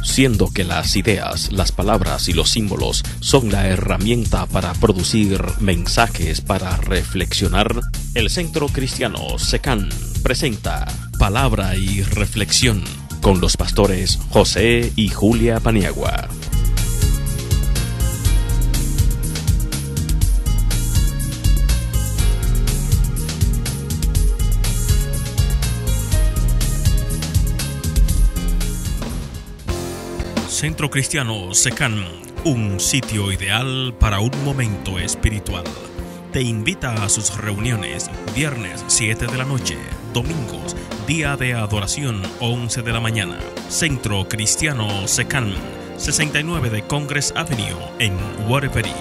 Siendo que las ideas, las palabras y los símbolos son la herramienta para producir mensajes para reflexionar, el Centro Cristiano SECAN presenta Palabra y Reflexión con los pastores José y Julia Paniagua. Centro Cristiano SECAN, un sitio ideal para un momento espiritual. Te invita a sus reuniones viernes 7 de la noche, domingos, día de adoración 11 de la mañana. Centro Cristiano SECAN, 69 de Congress Avenue en Waterbury.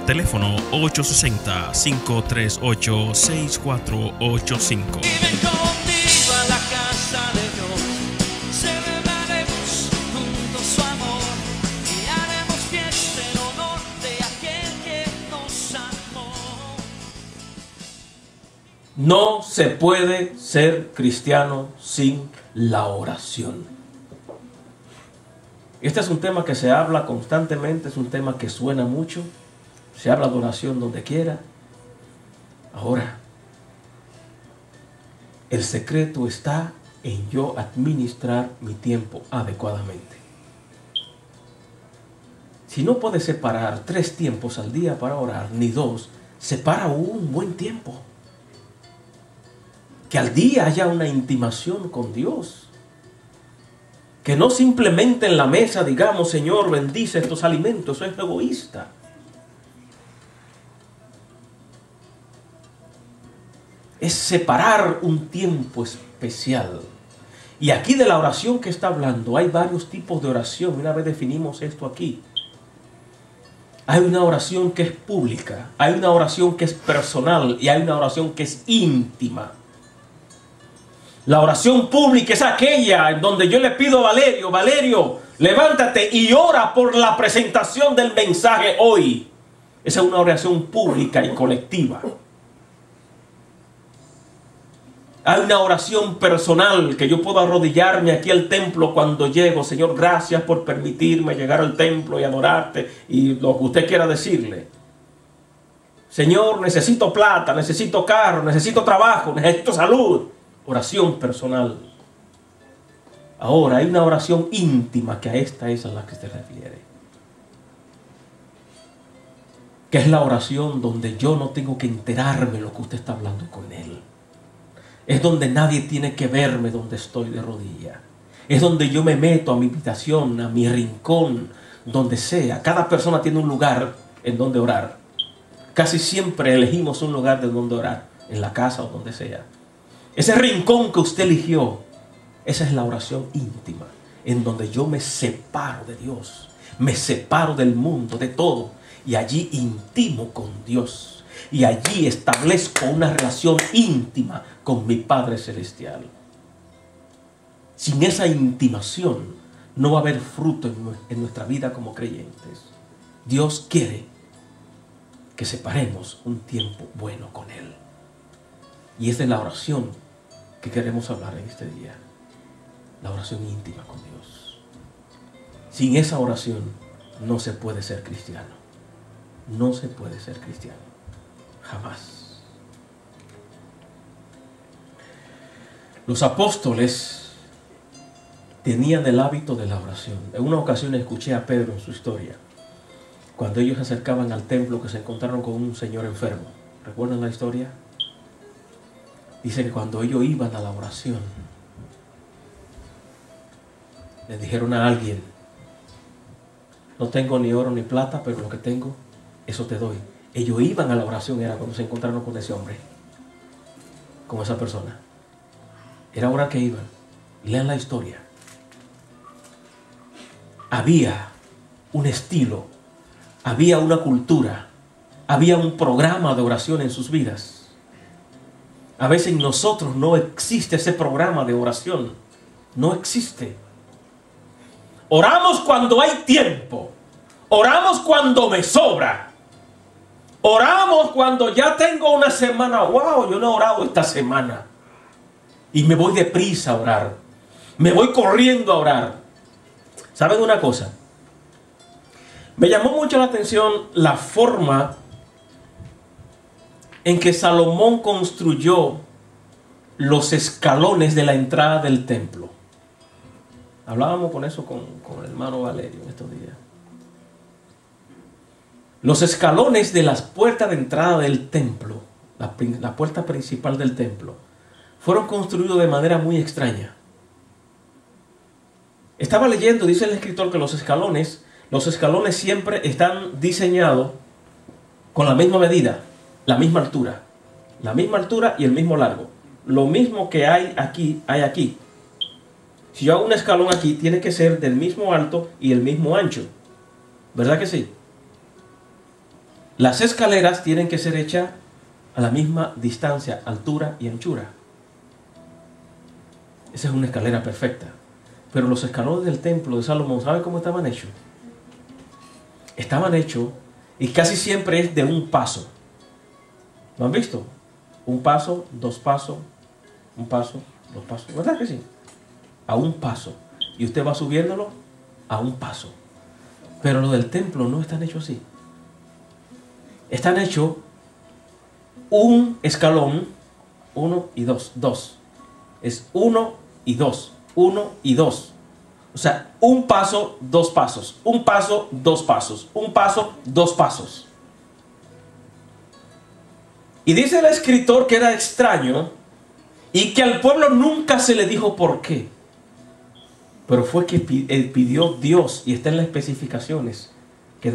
Teléfono 860-538-6485. No se puede ser cristiano sin la oración. Este es un tema que se habla constantemente, es un tema que suena mucho. Se habla de oración donde quiera. Ahora, el secreto está en yo administrar mi tiempo adecuadamente. Si no puedes separar 3 tiempos al día para orar, ni 2, separa un buen tiempo. Que al día haya una intimación con Dios. Que no simplemente en la mesa digamos, Señor, bendice estos alimentos. Eso es egoísta. Es separar un tiempo especial. Y aquí de la oración que está hablando, hay varios tipos de oración. Una vez definimos esto aquí. Hay una oración que es pública. Hay una oración que es personal. Y hay una oración que es íntima. La oración pública es aquella en donde yo le pido a Valerio, levántate y ora por la presentación del mensaje hoy. Esa es una oración pública y colectiva. Hay una oración personal que yo puedo arrodillarme aquí al templo cuando llego. Señor, gracias por permitirme llegar al templo y adorarte y lo que usted quiera decirle. Señor, necesito plata, necesito carro, necesito trabajo, necesito salud. Oración personal. Ahora hay una oración íntima que a esta es a la que se refiere. Que es la oración donde yo no tengo que enterarme lo que usted está hablando con él. Es donde nadie tiene que verme donde estoy de rodilla. Es donde yo me meto a mi habitación, a mi rincón, donde sea. Cada persona tiene un lugar en donde orar. Casi siempre elegimos un lugar de donde orar, en la casa o donde sea. Ese rincón que usted eligió, esa es la oración íntima, en donde yo me separo de Dios, me separo del mundo, de todo, y allí intimo con Dios, y allí establezco una relación íntima con mi Padre Celestial. Sin esa intimación no va a haber fruto en nuestra vida como creyentes. Dios quiere que separemos un tiempo bueno con Él. Y esa es la oración que queremos hablar en este día. La oración íntima con Dios. Sin esa oración no se puede ser cristiano. No se puede ser cristiano. Jamás. Los apóstoles tenían el hábito de la oración. En una ocasión escuché a Pedro en su historia. Cuando ellos se acercaban al templo que se encontraron con un señor enfermo. ¿Recuerdan la historia? Dice que cuando ellos iban a la oración, le dijeron a alguien, no tengo ni oro ni plata, pero lo que tengo, eso te doy. Ellos iban a la oración, era cuando se encontraron con ese hombre, con esa persona. Era hora que iban. Lean la historia. Había un estilo, había una cultura, había un programa de oración en sus vidas. A veces en nosotros no existe ese programa de oración. No existe. Oramos cuando hay tiempo. Oramos cuando me sobra. Oramos cuando ya tengo una semana. Wow, yo no he orado esta semana. Y me voy deprisa a orar. Me voy corriendo a orar. ¿Saben una cosa? Me llamó mucho la atención la forma en que Salomón construyó los escalones de la entrada del templo. Hablábamos con eso con el hermano Valerio en estos días. Los escalones de las puertas de entrada del templo, la puerta principal del templo, fueron construidos de manera muy extraña. Estaba leyendo, dice el escritor, que los escalones siempre están diseñados con la misma medida, la misma altura y el mismo largo. Lo mismo que hay aquí, hay aquí. Si yo hago un escalón aquí, tiene que ser del mismo alto y el mismo ancho. ¿Verdad que sí? Las escaleras tienen que ser hechas a la misma distancia, altura y anchura. Esa es una escalera perfecta. Pero los escalones del templo de Salomón, ¿saben cómo estaban hechos? Estaban hechos y casi siempre es de un paso. ¿Lo han visto? Un paso, dos pasos, un paso, dos pasos. ¿Verdad que sí? A un paso. Y usted va subiéndolo a un paso. Pero los del templo no están hechos así. Están hechos un escalón, 1 y 2, 2. Es 1 y 2, 1 y 2. O sea, un paso, dos pasos. Un paso, dos pasos. Un paso, dos pasos. Y dice el escritor que era extraño y que al pueblo nunca se le dijo por qué. Pero fue que pidió Dios, y está en las especificaciones que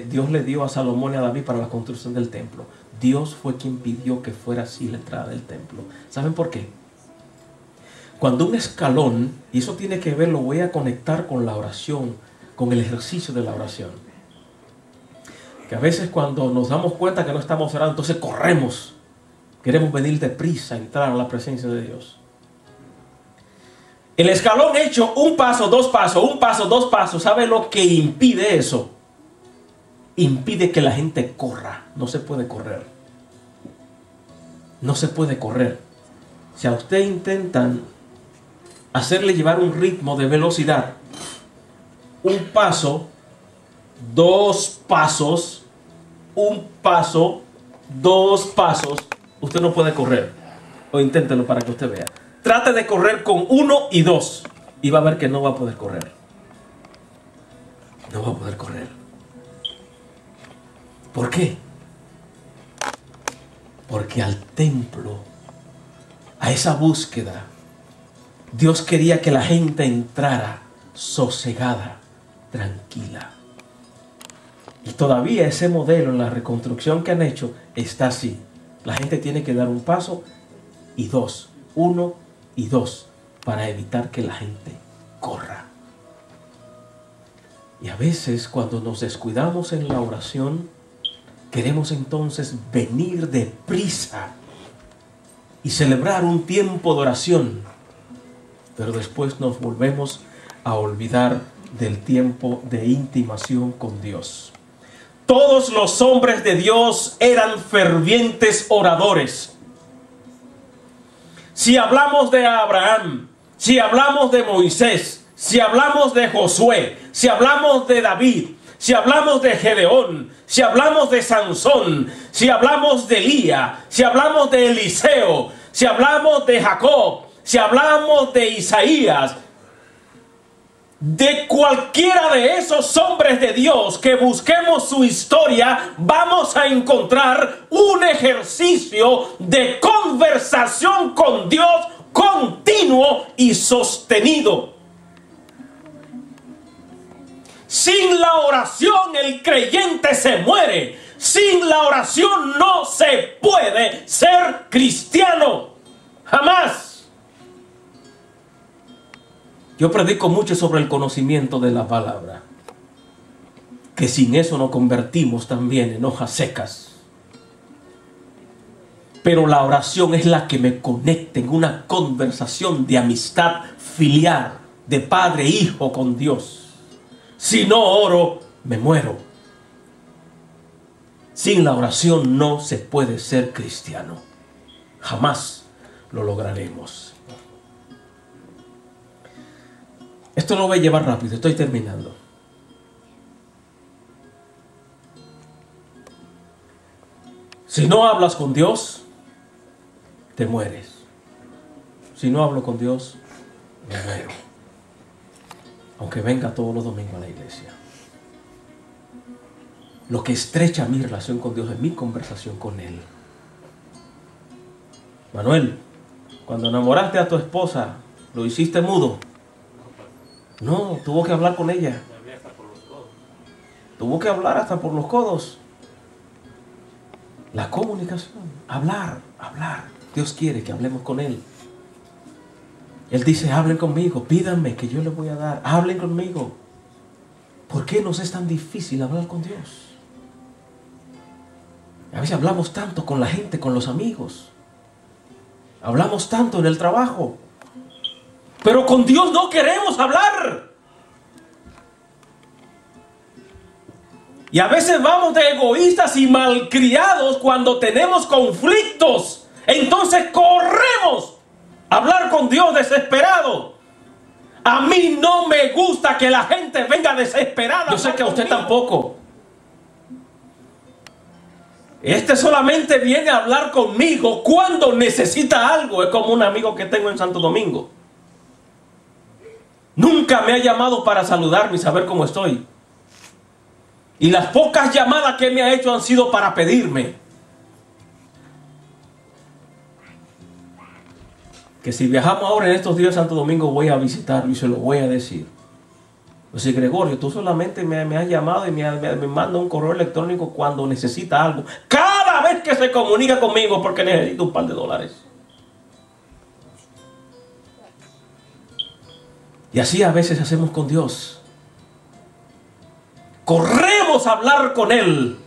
Dios le dio a Salomón y a David para la construcción del templo. Dios fue quien pidió que fuera así la entrada del templo. ¿Saben por qué? Cuando un escalón, y eso tiene que ver, lo voy a conectar con la oración, con el ejercicio de la oración. Que a veces cuando nos damos cuenta que no estamos orando, entonces corremos. Queremos venir deprisa a entrar a la presencia de Dios. El escalón hecho un paso, dos pasos, un paso, dos pasos. ¿Sabe lo que impide eso? Impide que la gente corra. No se puede correr. No se puede correr. Si a usted intentan hacerle llevar un ritmo de velocidad, un paso, dos pasos, un paso, dos pasos, usted no puede correr. O inténtelo para que usted vea. Trate de correr con 1 y 2 y va a ver que no va a poder correr. No va a poder correr. ¿Por qué? Porque al templo, a esa búsqueda, Dios quería que la gente entrara sosegada, tranquila. Y todavía ese modelo en la reconstrucción que han hecho está así. La gente tiene que dar un paso y dos, 1 y 2, para evitar que la gente corra. Y a veces cuando nos descuidamos en la oración, queremos entonces venir deprisa y celebrar un tiempo de oración, pero después nos volvemos a olvidar del tiempo de intimación con Dios. Todos los hombres de Dios eran fervientes oradores. Si hablamos de Abraham, si hablamos de Moisés, si hablamos de Josué, si hablamos de David, si hablamos de Gedeón, si hablamos de Sansón, si hablamos de Elías, si hablamos de Eliseo, si hablamos de Jacob, si hablamos de Isaías, de cualquiera de esos hombres de Dios que busquemos su historia, vamos a encontrar un ejercicio de conversación con Dios continuo y sostenido. Sin la oración el creyente se muere. Sin la oración no se puede ser cristiano. Jamás. Yo predico mucho sobre el conocimiento de la palabra, que sin eso nos convertimos también en hojas secas. Pero la oración es la que me conecta en una conversación de amistad filial, de padre e hijo con Dios. Si no oro, me muero. Sin la oración no se puede ser cristiano. Jamás lo lograremos. Esto lo voy a llevar rápido, estoy terminando. Si no hablas con Dios, te mueres. Si no hablo con Dios, me muero. Aunque venga todos los domingos a la iglesia. Lo que estrecha mi relación con Dios es mi conversación con Él. Manuel, cuando enamoraste a tu esposa, ¿lo hiciste mudo? No, tuvo que hablar con ella. Tuvo que hablar hasta por los codos. La comunicación, hablar. Dios quiere que hablemos con Él. Él dice, hablen conmigo, pídanme que yo les voy a dar. Hablen conmigo. ¿Por qué nos es tan difícil hablar con Dios? A veces hablamos tanto con la gente, con los amigos. Hablamos tanto en el trabajo. Pero con Dios no queremos hablar. Y a veces vamos de egoístas y malcriados cuando tenemos conflictos. Entonces corremos a hablar con Dios desesperado. A mí no me gusta que la gente venga desesperada. Yo sé que a usted tampoco. Este solamente viene a hablar conmigo cuando necesita algo. Es como un amigo que tengo en Santo Domingo. Nunca me ha llamado para saludarme y saber cómo estoy. Y las pocas llamadas que me ha hecho han sido para pedirme que si viajamos ahora en estos días de Santo Domingo voy a visitarlo y se lo voy a decir. Pues si Gregorio, tú solamente me has llamado y me manda un correo electrónico cuando necesita algo. Cada vez que se comunica conmigo porque necesito un par de dólares. Y así a veces hacemos con Dios. Corremos a hablar con Él.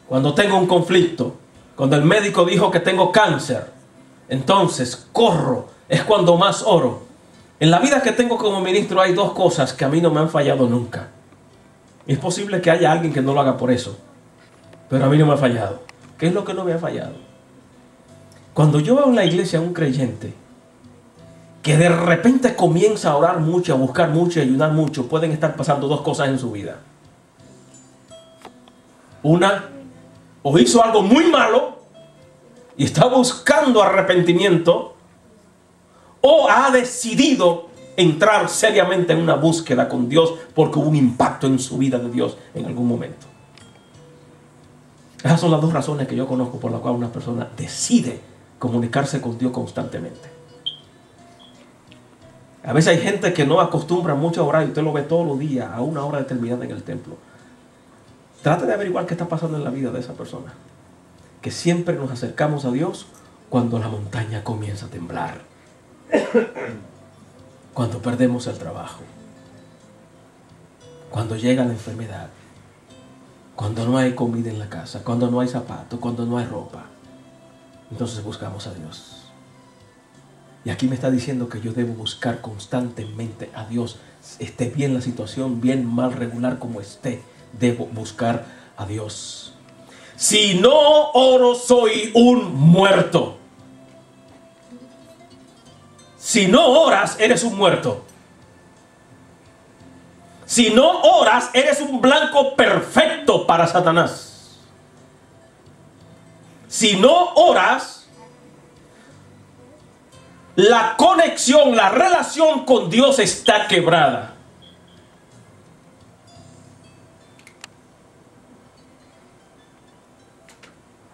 Cuando tengo un conflicto, cuando el médico dijo que tengo cáncer, entonces corro, es cuando más oro. En la vida que tengo como ministro hay dos cosas que a mí no me han fallado nunca. Es posible que haya alguien que no lo haga por eso, pero a mí no me ha fallado. ¿Qué es lo que no me ha fallado? Cuando yo veo en la iglesia a un creyente que de repente comienza a orar mucho, a buscar mucho y a ayudar mucho, pueden estar pasando dos cosas en su vida. Una, o hizo algo muy malo y está buscando arrepentimiento, o ha decidido entrar seriamente en una búsqueda con Dios porque hubo un impacto en su vida de Dios en algún momento. Esas son las dos razones que yo conozco por las cuales una persona decide comunicarse con Dios constantemente. A veces hay gente que no acostumbra mucho a orar y usted lo ve todos los días a una hora determinada en el templo. Trate de averiguar qué está pasando en la vida de esa persona. Que siempre nos acercamos a Dios cuando la montaña comienza a temblar. Cuando perdemos el trabajo. Cuando llega la enfermedad. Cuando no hay comida en la casa. Cuando no hay zapatos. Cuando no hay ropa. Entonces buscamos a Dios. Y aquí me está diciendo que yo debo buscar constantemente a Dios. Esté bien la situación, bien, mal, regular como esté. Debo buscar a Dios. Si no oro, soy un muerto. Si no oras, eres un muerto. Si no oras, eres un blanco perfecto para Satanás. Si no oras, la conexión, la relación con Dios está quebrada.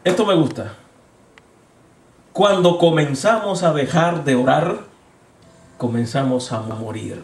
Esto me gusta. Cuando comenzamos a dejar de orar, comenzamos a morir.